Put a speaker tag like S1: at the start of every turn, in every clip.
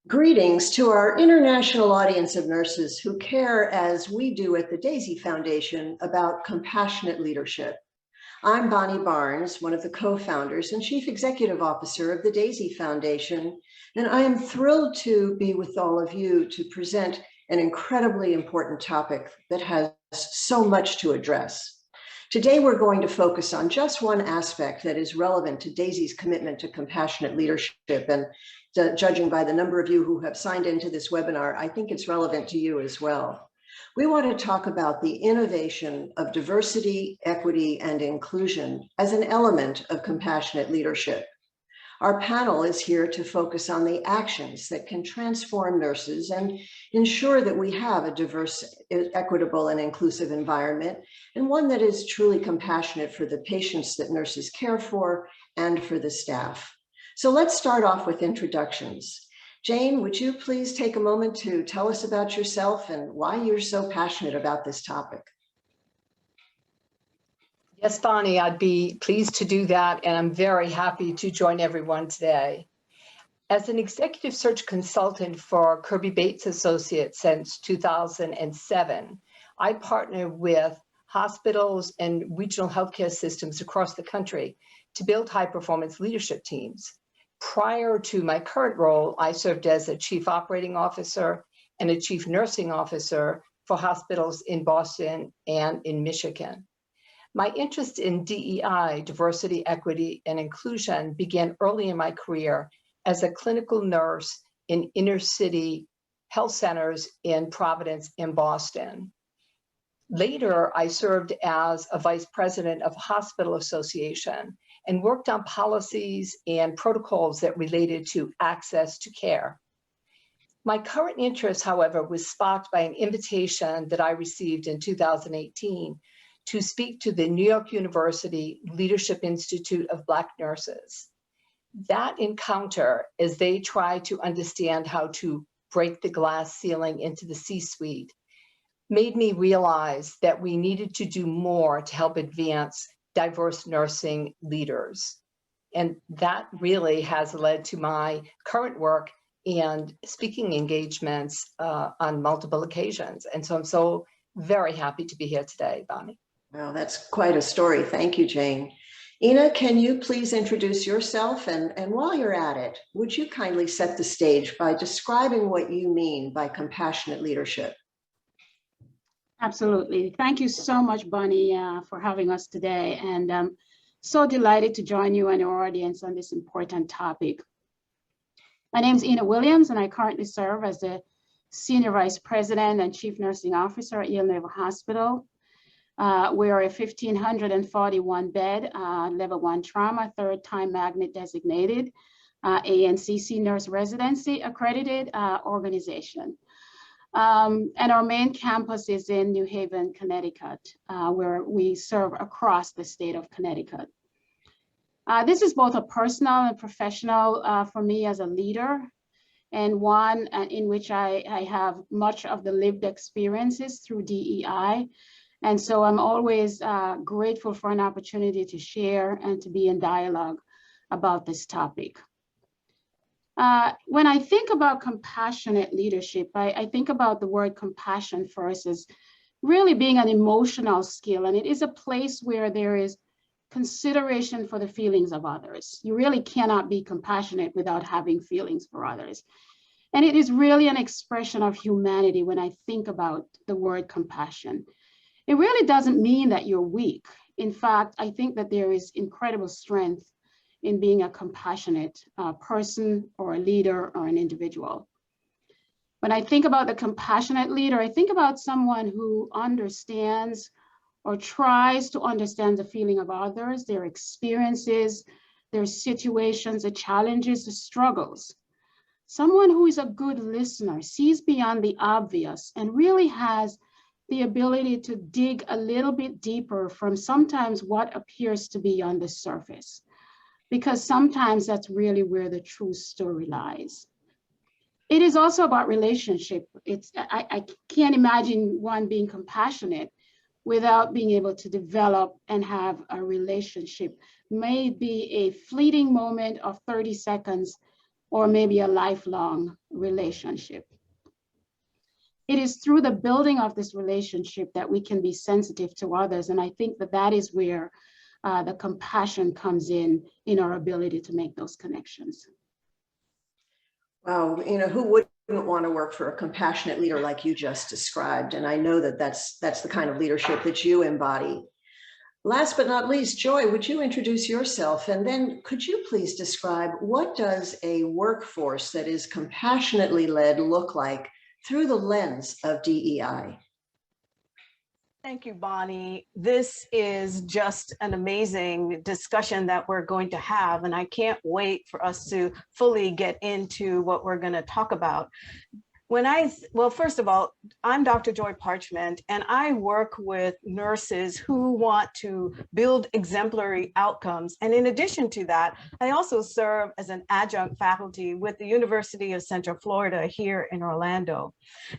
S1: Greetings to our international audience of nurses who care as we do at the Daisy Foundation about compassionate leadership. I'm Bonnie Barnes, one of the co-founders and chief executive officer of the Daisy Foundation, and I am thrilled to be with all of you to present an incredibly important topic that has so much to address. Today, we're going to focus on just one aspect that is relevant to Daisy's commitment to compassionate leadership. And judging by the number of you who have signed into this webinar, I think it's relevant to you as well. We want to talk about the innovation of diversity, equity, and inclusion as an element of compassionate leadership. Our panel is here to focus on the actions that can transform nurses and ensure that we have a diverse, equitable, and inclusive environment, and one that is truly compassionate for the patients that nurses care for and for the staff. So let's start off with introductions. Jane, would you please take a moment to tell us about yourself and why you're so passionate about this topic?
S2: Yes, Bonnie, I'd be pleased to do that, and I'm very happy to join everyone today. As an executive search consultant for Kirby Bates Associates since 2007, I partner with hospitals and regional healthcare systems across the country to build high-performance leadership teams. Prior to my current role, I served as a chief operating officer and a chief nursing officer for hospitals in Boston and in Michigan. My interest in DEI, diversity, equity, and inclusion, began early in my career as a clinical nurse in inner city health centers in Providence and Boston. Later, I served as a vice president of a hospital association and worked on policies and protocols that related to access to care. My current interest, however, was sparked by an invitation that I received in 2018 to speak to the New York University Leadership Institute of Black Nurses. That encounter, as they try to understand how to break the glass ceiling into the C-suite, made me realize that we needed to do more to help advance diverse nursing leaders. And that really has led to my current work and speaking engagements on multiple occasions. And so I'm so very happy to be here today, Bonnie.
S1: Wow, that's quite a story. Thank you, Jane. Ina, can you please introduce yourself? And while you're at it, would you kindly set the stage by describing what you mean by compassionate leadership?
S3: Absolutely. Thank you so much, Bonnie, for having us today. And I'm so delighted to join you and your audience on this important topic. My name is Ina Williams, and I currently serve as the Senior Vice President and Chief Nursing Officer at Yale Naval Hospital. We are a 1,541 bed, level 1 trauma, third time magnet designated, ANCC nurse residency accredited organization. And our main campus is in New Haven, Connecticut, where we serve across the state of Connecticut. This is both a personal and professional for me as a leader, and one in which I have much of the lived experiences through DEI. And so I'm always grateful for an opportunity to share and to be in dialogue about this topic. When I think about compassionate leadership, I think about the word compassion first as really being an emotional skill. And it is a place where there is consideration for the feelings of others. You really cannot be compassionate without having feelings for others. And it is really an expression of humanity when I think about the word compassion. It really doesn't mean that you're weak. In fact, I think that there is incredible strength in being a compassionate person or a leader or an individual. When I think about the compassionate leader, I think about someone who understands or tries to understand the feeling of others, their experiences, their situations, the challenges, the struggles. Someone who is a good listener, sees beyond the obvious, and really has the ability to dig a little bit deeper from sometimes what appears to be on the surface, because sometimes that's really where the true story lies. It is also about relationship. I can't imagine one being compassionate without being able to develop and have a relationship. May it be a fleeting moment of 30 seconds or maybe a lifelong relationship. It is through the building of this relationship that we can be sensitive to others. And I think that that is where the compassion comes in our ability to make those connections.
S1: Wow, who wouldn't want to work for a compassionate leader like you just described? And I know that that's the kind of leadership that you embody. Last but not least, Joy, would you introduce yourself? And then could you please describe what does a workforce that is compassionately led look like through the lens of DEI?
S4: Thank you, Bonnie. This is just an amazing discussion that we're going to have, and I can't wait for us to fully get into what we're going to talk about. Well, first of all, I'm Dr. Joy Parchment, and I work with nurses who want to build exemplary outcomes. And in addition to that, I also serve as an adjunct faculty with the University of Central Florida here in Orlando.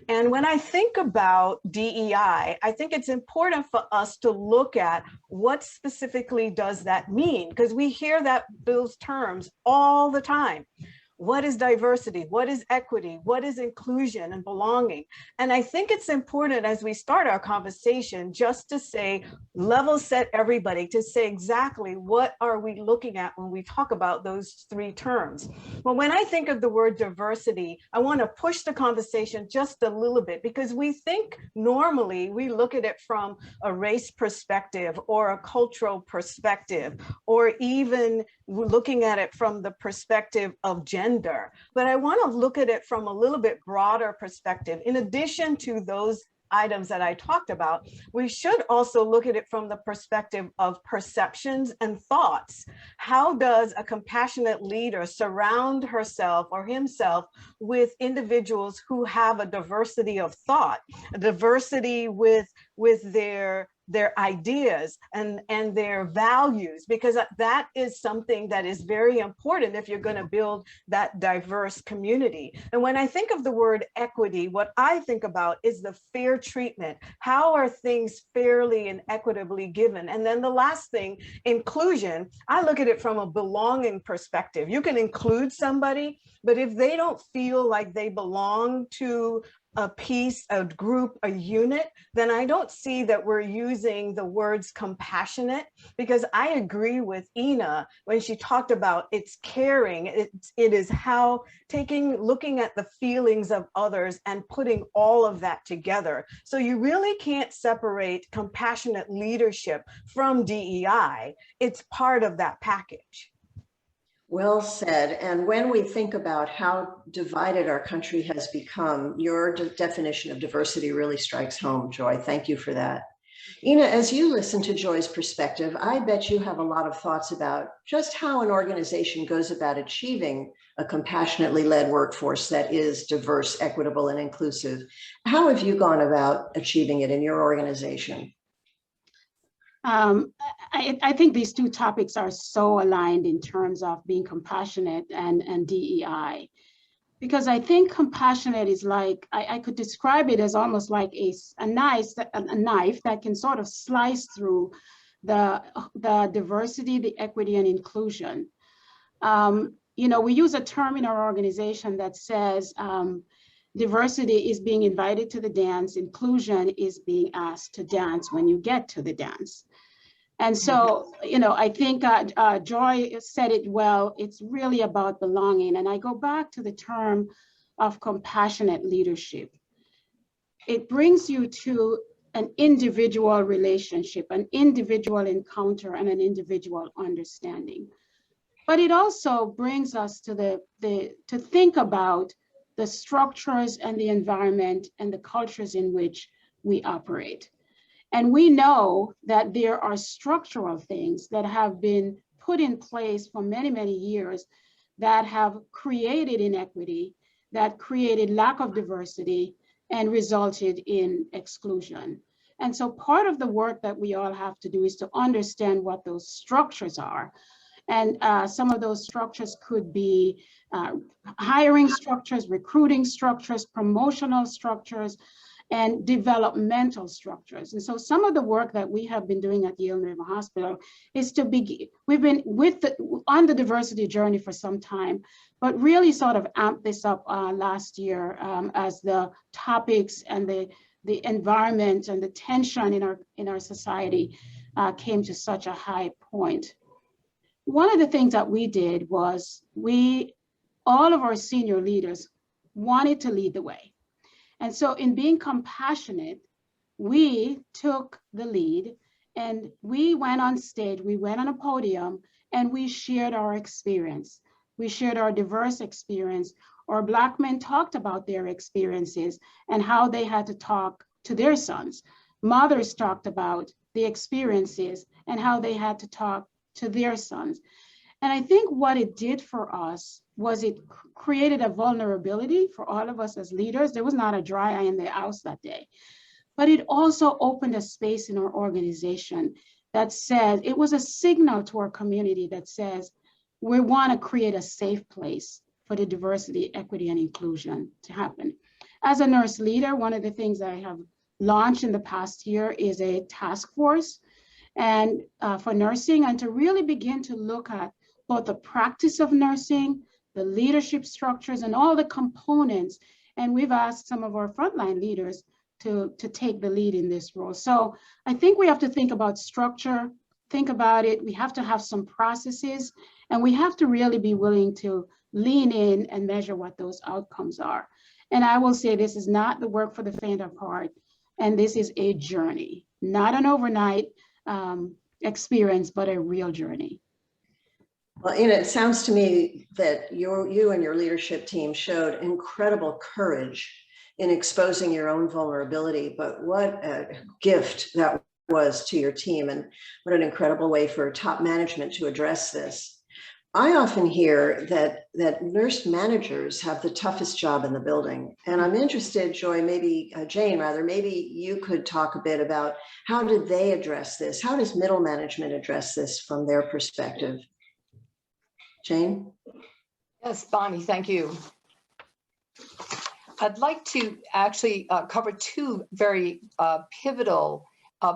S4: And when I think about DEI, I think it's important for us to look at what specifically does that mean, because we hear those terms all the time. What is diversity? What is equity? What is inclusion and belonging? And I think it's important as we start our conversation just to say, level set everybody, to say exactly what are we looking at when we talk about those three terms. Well, when I think of the word diversity, I want to push the conversation just a little bit, because we think normally we look at it from a race perspective or a cultural perspective, or even looking at it from the perspective of gender. But I want to look at it from a little bit broader perspective. In addition to those items that I talked about, we should also look at it from the perspective of perceptions and thoughts. How does a compassionate leader surround herself or himself with individuals who have a diversity of thought, a diversity with their ideas and their values, because that is something that is very important if you're going to build that diverse community. And when I think of the word equity, what I think about is the fair treatment. How are things fairly and equitably given? And then the last thing, inclusion, I look at it from a belonging perspective. You can include somebody, but if they don't feel like they belong to a piece, a group, a unit, then I don't see that we're using the words compassionate, because I agree with Ina when she talked about it's caring. It is how looking at the feelings of others and putting all of that together. So you really can't separate compassionate leadership from DEI. It's part of that package.
S1: Well said. And when we think about how divided our country has become, your definition of diversity really strikes home, Joy. Thank you for that. Ina, as you listen to Joy's perspective, I bet you have a lot of thoughts about just how an organization goes about achieving a compassionately led workforce that is diverse, equitable, and inclusive. How have you gone about achieving it in your organization?
S3: I think these two topics are so aligned in terms of being compassionate and DEI, because I think compassionate is like, I could describe it as almost like a knife that can sort of slice through the diversity, the equity, and inclusion. We use a term in our organization that says diversity is being invited to the dance, inclusion is being asked to dance when you get to the dance. And so, I think Joy said it well, it's really about belonging. And I go back to the term of compassionate leadership. It brings you to an individual relationship, an individual encounter, and an individual understanding. But it also brings us to to think about the structures and the environment and the cultures in which we operate. And we know that there are structural things that have been put in place for many, many years that have created inequity, that created lack of diversity, and resulted in exclusion. And so part of the work that we all have to do is to understand what those structures are. And some of those structures could be hiring structures, recruiting structures, promotional structures, and developmental structures. And so some of the work that we have been doing at Yale Naval Hospital is to begin, we've been on the diversity journey for some time, but really sort of amped this up last year as the topics and the environment and the tension in our society came to such a high point. One of the things that we did was all of our senior leaders wanted to lead the way. And so in being compassionate, we took the lead and we went on stage, we went on a podium and we shared our experience. We shared our diverse experience. Our Black men talked about their experiences and how they had to talk to their sons. Mothers talked about the experiences and how they had to talk to their sons. And I think what it did for us was it created a vulnerability for all of us as leaders. There was not a dry eye in the house that day, but it also opened a space in our organization that says, it was a signal to our community that says, we want to create a safe place for the diversity, equity, and inclusion to happen. As a nurse leader, one of the things I have launched in the past year is a task force and for nursing, and to really begin to look at both the practice of nursing, the leadership structures, and all the components. And we've asked some of our frontline leaders to take the lead in this role. So I think we have to think about structure, think about it. We have to have some processes, and we have to really be willing to lean in and measure what those outcomes are. And I will say this is not the work for the faint of heart, and this is a journey, not an overnight experience, but a real journey.
S1: Well, it sounds to me that you and your leadership team showed incredible courage in exposing your own vulnerability, but what a gift that was to your team, and what an incredible way for top management to address this. I often hear that nurse managers have the toughest job in the building. And I'm interested, Joy, Jane, maybe you could talk a bit about how did they address this? How does middle management address this from their perspective? Jane?
S2: Yes, Bonnie, thank you. I'd like to actually cover two very pivotal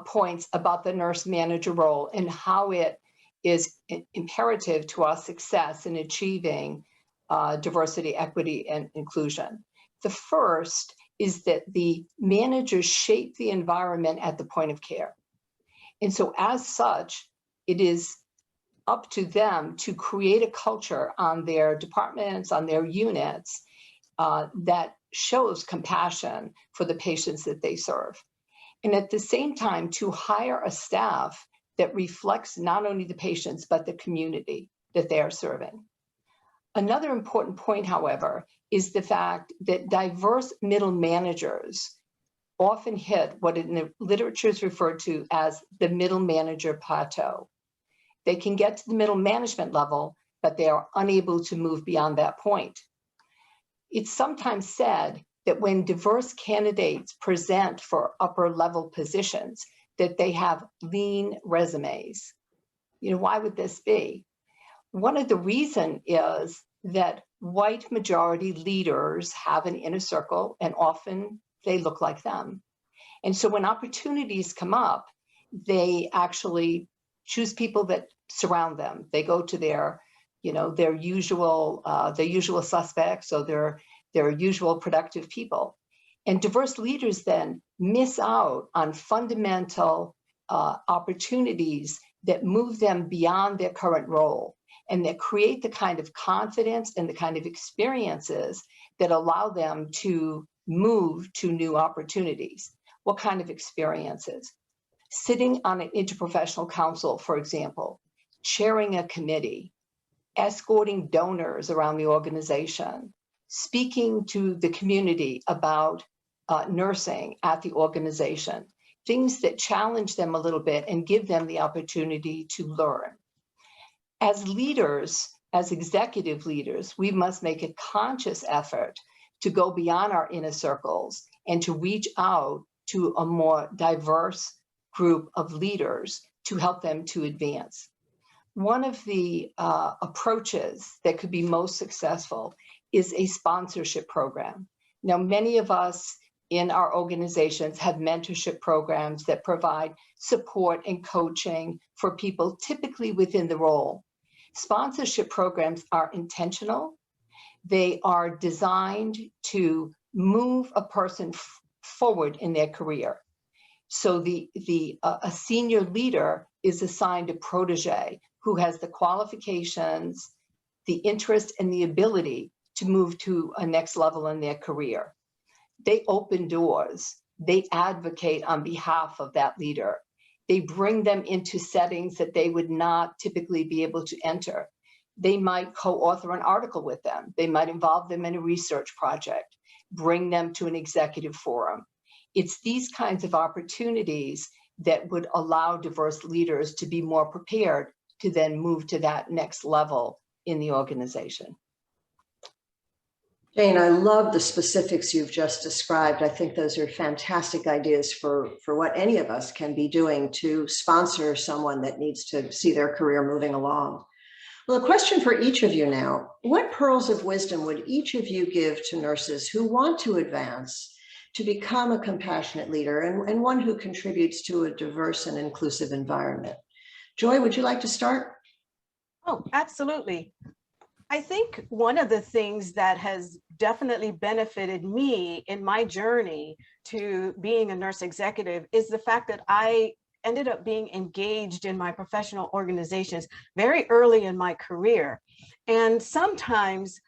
S2: points about the nurse manager role and how it is imperative to our success in achieving diversity, equity, and inclusion. The first is that the managers shape the environment at the point of care. And so as such, it is up to them to create a culture on their departments, on their units, that shows compassion for the patients that they serve. And at the same time, to hire a staff that reflects not only the patients, but the community that they are serving. Another important point, however, is the fact that diverse middle managers often hit what in the literature is referred to as the middle manager plateau. They can get to the middle management level, but they are unable to move beyond that point. It's sometimes said that when diverse candidates present for upper level positions, that they have lean resumes. Why would this be? One of the reasons is that white majority leaders have an inner circle, and often they look like them. And so when opportunities come up, they actually choose people that surround them. They go to their usual suspects, or their usual productive people. And diverse leaders then miss out on fundamental opportunities that move them beyond their current role, and that create the kind of confidence and the kind of experiences that allow them to move to new opportunities. What kind of experiences? Sitting on an interprofessional council, for example, chairing a committee, escorting donors around the organization, speaking to the community about nursing at the organization, things that challenge them a little bit and give them the opportunity to learn. As leaders, as executive leaders, we must make a conscious effort to go beyond our inner circles and to reach out to a more diverse group of leaders to help them to advance. One of the approaches that could be most successful is a sponsorship program. Now, many of us in our organizations have mentorship programs that provide support and coaching for people typically within the role. Sponsorship programs are intentional. They are designed to move a person forward in their career. So a senior leader is assigned a protege who has the qualifications, the interest, and the ability to move to a next level in their career. They open doors. They advocate on behalf of that leader. They bring them into settings that they would not typically be able to enter. They might co-author an article with them. They might involve them in a research project, bring them to an executive forum. It's these kinds of opportunities that would allow diverse leaders to be more prepared to then move to that next level in the organization.
S1: Jane, I love the specifics you've just described. I think those are fantastic ideas for what any of us can be doing to sponsor someone that needs to see their career moving along. Well, a question for each of you now. What pearls of wisdom would each of you give to nurses who want to advance to become a compassionate leader and one who contributes to a diverse and inclusive environment? Joy, would you like to start?
S4: Oh, absolutely. I think one of the things that has definitely benefited me in my journey to being a nurse executive is the fact that I ended up being engaged in my professional organizations very early in my career. And sometimes,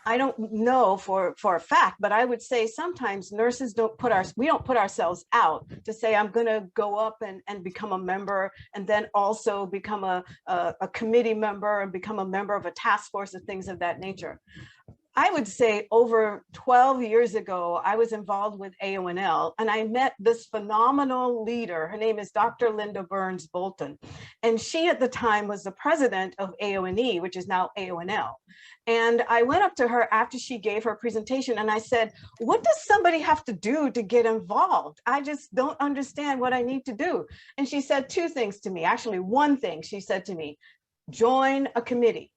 S4: I don't know for a fact, but I would say sometimes nurses we don't put ourselves out to say, I'm going to go up and become a member, and then also become a committee member and become a member of a task force and things of that nature. I would say over 12 years ago, I was involved with AONL, and I met this phenomenal leader. Her name is Dr. Linda Burns Bolton. And she at the time was the president of AONE, which is now AONL. And I went up to her after she gave her presentation and I said, what does somebody have to do to get involved? I just don't understand what I need to do. And she said two things to me, actually one thing she said to me, join a committee.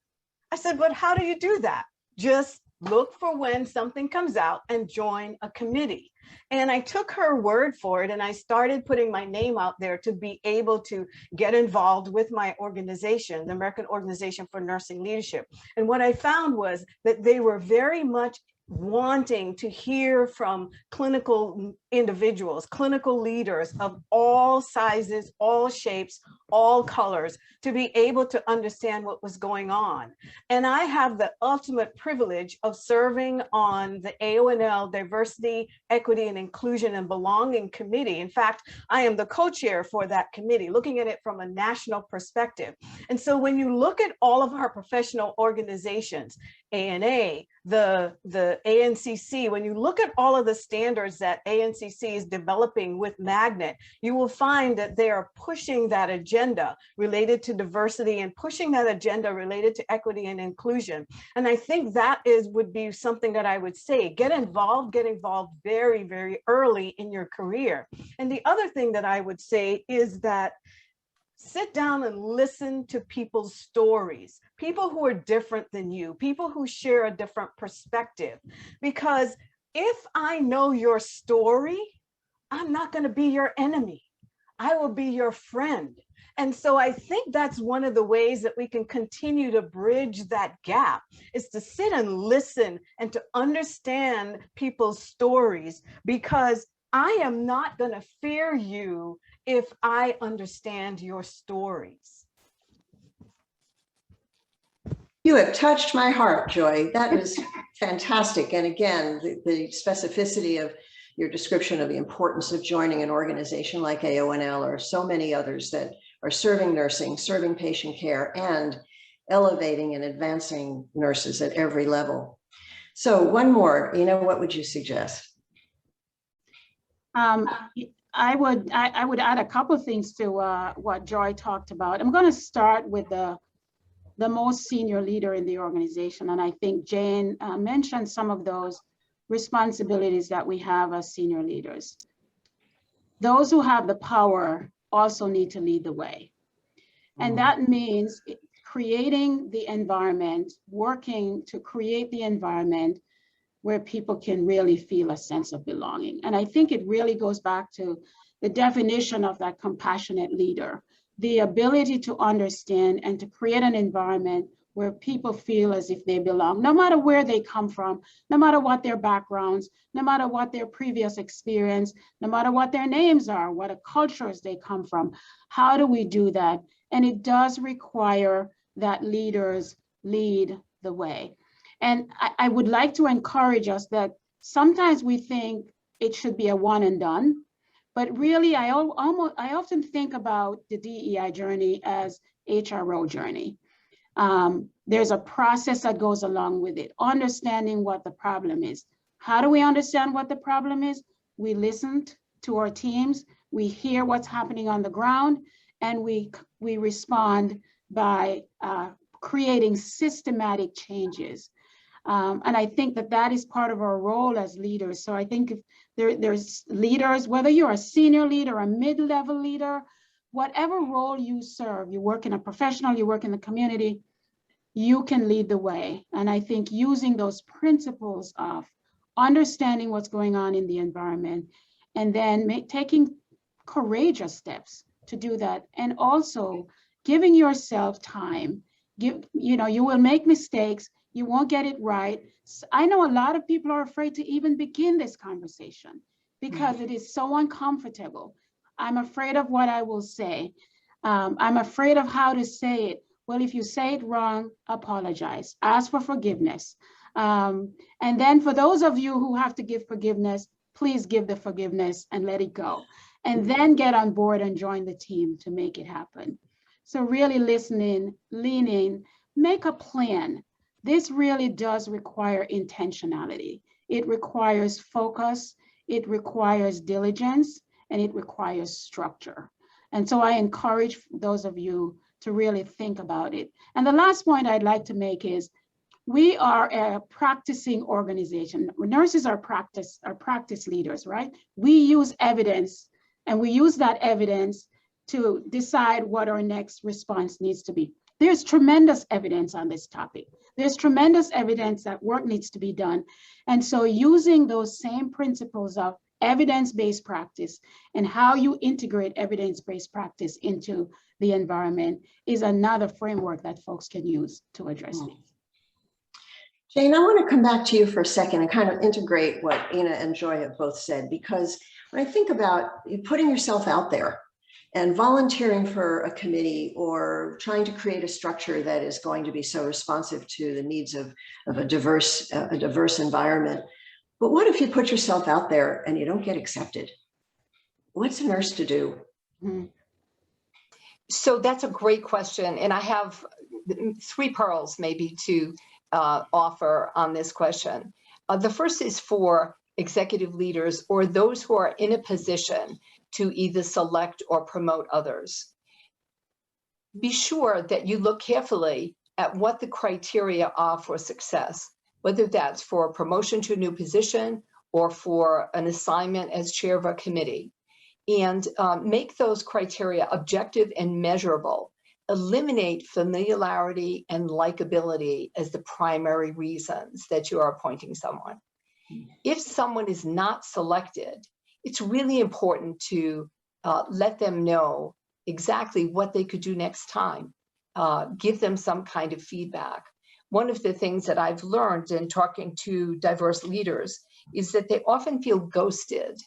S4: I said, but how do you do that? Just look for when something comes out and join a committee. And I took her word for it and I started putting my name out there to be able to get involved with my organization, the American Organization for Nursing Leadership. And what I found was that they were very much wanting to hear from clinical individuals, clinical leaders of all sizes, all shapes, all colors, to be able to understand what was going on. And I have the ultimate privilege of serving on the AONL Diversity, Equity, and Inclusion and Belonging Committee. In fact, I am the co-chair for that committee, looking at it from a national perspective. And so when you look at all of our professional organizations, ANA, the ANCC, when you look at all of the standards that ANCC is developing with Magnet, you will find that they are pushing that agenda related to diversity and pushing that agenda related to equity and inclusion. And I think that would be something that I would say, get involved very, very early in your career. And the other thing that I would say is that sit down and listen to people's stories, people who are different than you, people who share a different perspective. Because if I know your story, I'm not going to be your enemy. I will be your friend. And so I think that's one of the ways that we can continue to bridge that gap, is to sit and listen and to understand people's stories, because I am not going to fear you if I understand your stories.
S1: You have touched my heart, Joy. That is fantastic. And again, the specificity of your description of the importance of joining an organization like AONL, or so many others that are serving nursing, serving patient care, and elevating and advancing nurses at every level. So one more, what would you suggest?
S3: I would add a couple of things to what Joy talked about. I'm going to start with the most senior leader in the organization. And I think Jane mentioned some of those responsibilities that we have as senior leaders. Those who have the power also need to lead the way. And that means creating the environment, working to create the environment where people can really feel a sense of belonging. And I think it really goes back to the definition of that compassionate leader, the ability to understand and to create an environment where people feel as if they belong, no matter where they come from, no matter what their backgrounds, no matter what their previous experience, no matter what their names are, what cultures they come from. How do we do that? And it does require that leaders lead the way. And I would like to encourage us that sometimes we think it should be a one and done, but really I often think about the DEI journey as HRO journey. There's a process that goes along with it, understanding what the problem is. How do we understand what the problem is? We listen to our teams, we hear what's happening on the ground, and we respond by creating systematic changes. And I think that is part of our role as leaders. So I think if there's leaders, whether you're a senior leader, a mid-level leader, whatever role you serve, you work in a professional, you work in the community, you can lead the way. And I think using those principles of understanding what's going on in the environment and then taking courageous steps to do that, and also giving yourself time. You will make mistakes, you won't get it right. I know a lot of people are afraid to even begin this conversation because it is so uncomfortable. I'm afraid of what I will say. I'm afraid of how to say it. Well, if you say it wrong, apologize, ask for forgiveness. And then for those of you who have to give forgiveness, please give the forgiveness and let it go. And then get on board and join the team to make it happen. So really listening, leaning, make a plan. This really does require intentionality. It requires focus, it requires diligence, and it requires structure. And so I encourage those of you to really think about it. And the last point I'd like to make is we are a practicing organization. Nurses are practice leaders, right? We use evidence, and we use that evidence to decide what our next response needs to be. There's tremendous evidence on this topic. There's tremendous evidence that work needs to be done. And so using those same principles of evidence-based practice and how you integrate evidence-based practice into the environment is another framework that folks can use to address these.
S1: Jane, I want to come back to you for a second and kind of integrate what Ina and Joy have both said, because when I think about putting yourself out there and volunteering for a committee or trying to create a structure that is going to be so responsive to the needs of a diverse environment. But what if you put yourself out there and you don't get accepted? What's a nurse to do?
S3: Mm-hmm.
S2: So that's a great question. And I have 3 pearls maybe to offer on this question. The first is for executive leaders or those who are in a position to either select or promote others. Be sure that you look carefully at what the criteria are for success, whether that's for a promotion to a new position or for an assignment as chair of a committee, and make those criteria objective and measurable. Eliminate familiarity and likability as the primary reasons that you are appointing someone. If someone is not selected, it's really important to let them know exactly what they could do next time. Give them some kind of feedback. One of the things that I've learned in talking to diverse leaders is that they often feel ghosted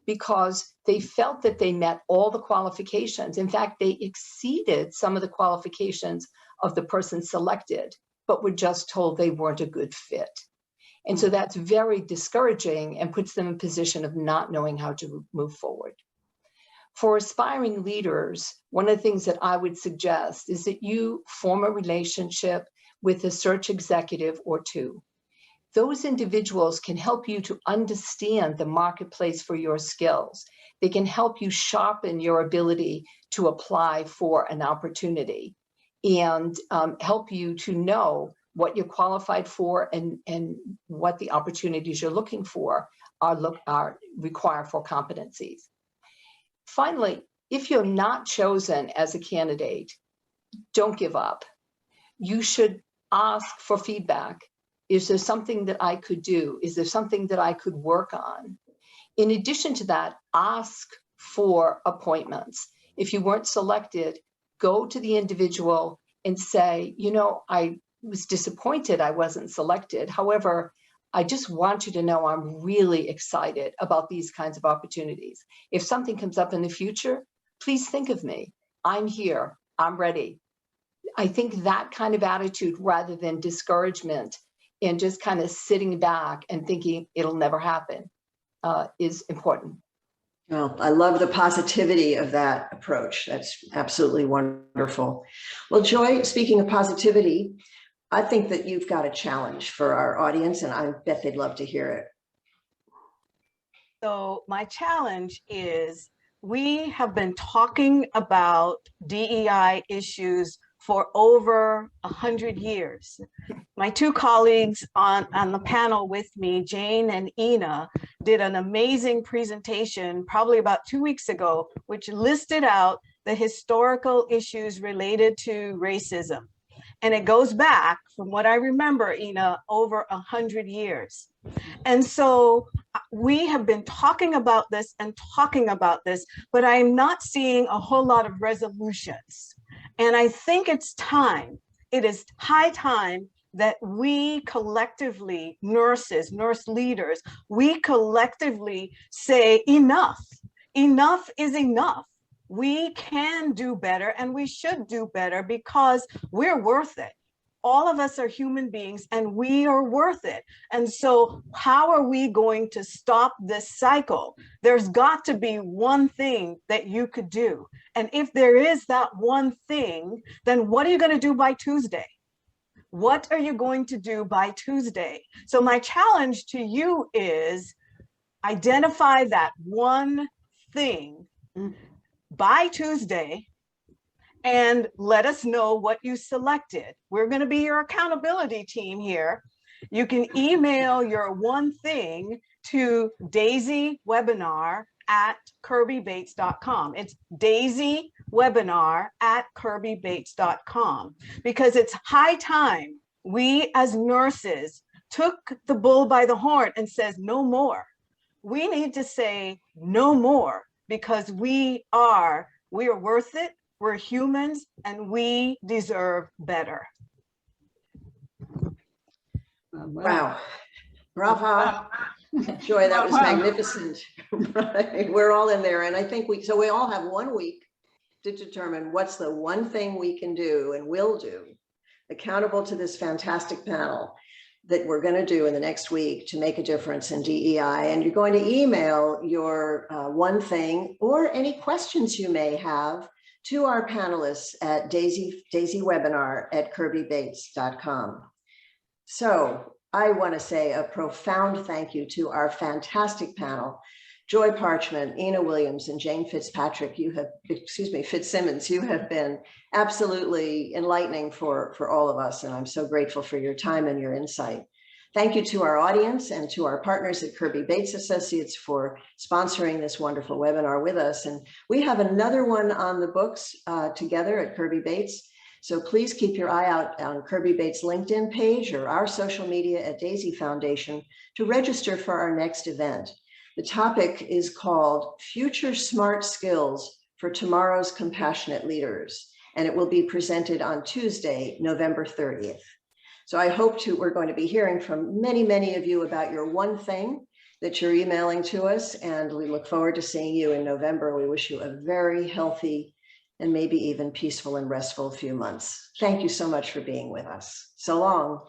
S2: because they felt that they met all the qualifications. In fact, they exceeded some of the qualifications of the person selected, but were just told they weren't a good fit. And so that's very discouraging and puts them in a position of not knowing how to move forward. For aspiring leaders, one of the things that I would suggest is that you form a relationship with a search executive or 2. Those individuals can help you to understand the marketplace for your skills. They can help you sharpen your ability to apply for an opportunity and help you to know what you're qualified for and what the opportunities you're looking for are required for competencies. Finally, if you're not chosen as a candidate, don't give up. You should ask for feedback. Is there something that I could do? Is there something that I could work on? In addition to that, ask for appointments. If you weren't selected, go to the individual and say, you know, I was disappointed I wasn't selected. However, I just want you to know I'm really excited about these kinds of opportunities. If something comes up in the future, please think of me. I'm here. I'm ready. I think that kind of attitude, rather than discouragement and just kind of sitting back and thinking it'll never happen, is important.
S1: Well, I love the positivity of that approach. That's absolutely wonderful. Well, Joy, speaking of positivity, I think that you've got a challenge for our audience, and I bet they'd love to hear it.
S4: So my challenge is, we have been talking about DEI issues for over 100 years. My two colleagues on the panel with me, Jane and Ina, did an amazing presentation probably about 2 weeks ago, which listed out the historical issues related to racism. And it goes back, from what I remember, Ina, over 100 years. And so we have been talking about this and talking about this, but I'm not seeing a whole lot of resolutions. And I think it's time, it is high time that we collectively, nurses, nurse leaders, we collectively say enough. Enough is enough. We can do better, and we should do better, because we're worth it. All of us are human beings, and we are worth it. And so how are we going to stop this cycle? There's got to be one thing that you could do. And if there is that one thing, then what are you going to do by Tuesday? What are you going to do by Tuesday? So my challenge to you is, identify that one thing by Tuesday and let us know what you selected. We're going to be your accountability team here. You can email your one thing to daisywebinar@kirbybates.com. It's daisywebinar@kirbybates.com, because it's high time we as nurses took the bull by the horn and says no more. We need to say no more, because we are worth it. We're humans, and we deserve better.
S1: Wow. Bravo. Joy, that was magnificent. Right. We're all in there. And I think we all have 1 week to determine what's the one thing we can do and will do, accountable to this fantastic panel, that we're going to do in the next week to make a difference in DEI. And you're going to email your one thing or any questions you may have to our panelists at daisywebinar@kirbybates.com. So I want to say a profound thank you to our fantastic panel, Joy Parchment, Ina Williams, and Jane Fitzsimmons. You have been absolutely enlightening for all of us, and I'm so grateful for your time and your insight. Thank you to our audience and to our partners at Kirby Bates Associates for sponsoring this wonderful webinar with us. And we have another one on the books together at Kirby Bates. So please keep your eye out on Kirby Bates' LinkedIn page or our social media at Daisy Foundation to register for our next event. The topic is called Future Smart Skills for Tomorrow's Compassionate Leaders, and it will be presented on Tuesday, November 30th. So I hope we're going to be hearing from many, many of you about your one thing that you're emailing to us, and we look forward to seeing you in November. We wish you a very healthy and maybe even peaceful and restful few months. Thank you so much for being with us. So long.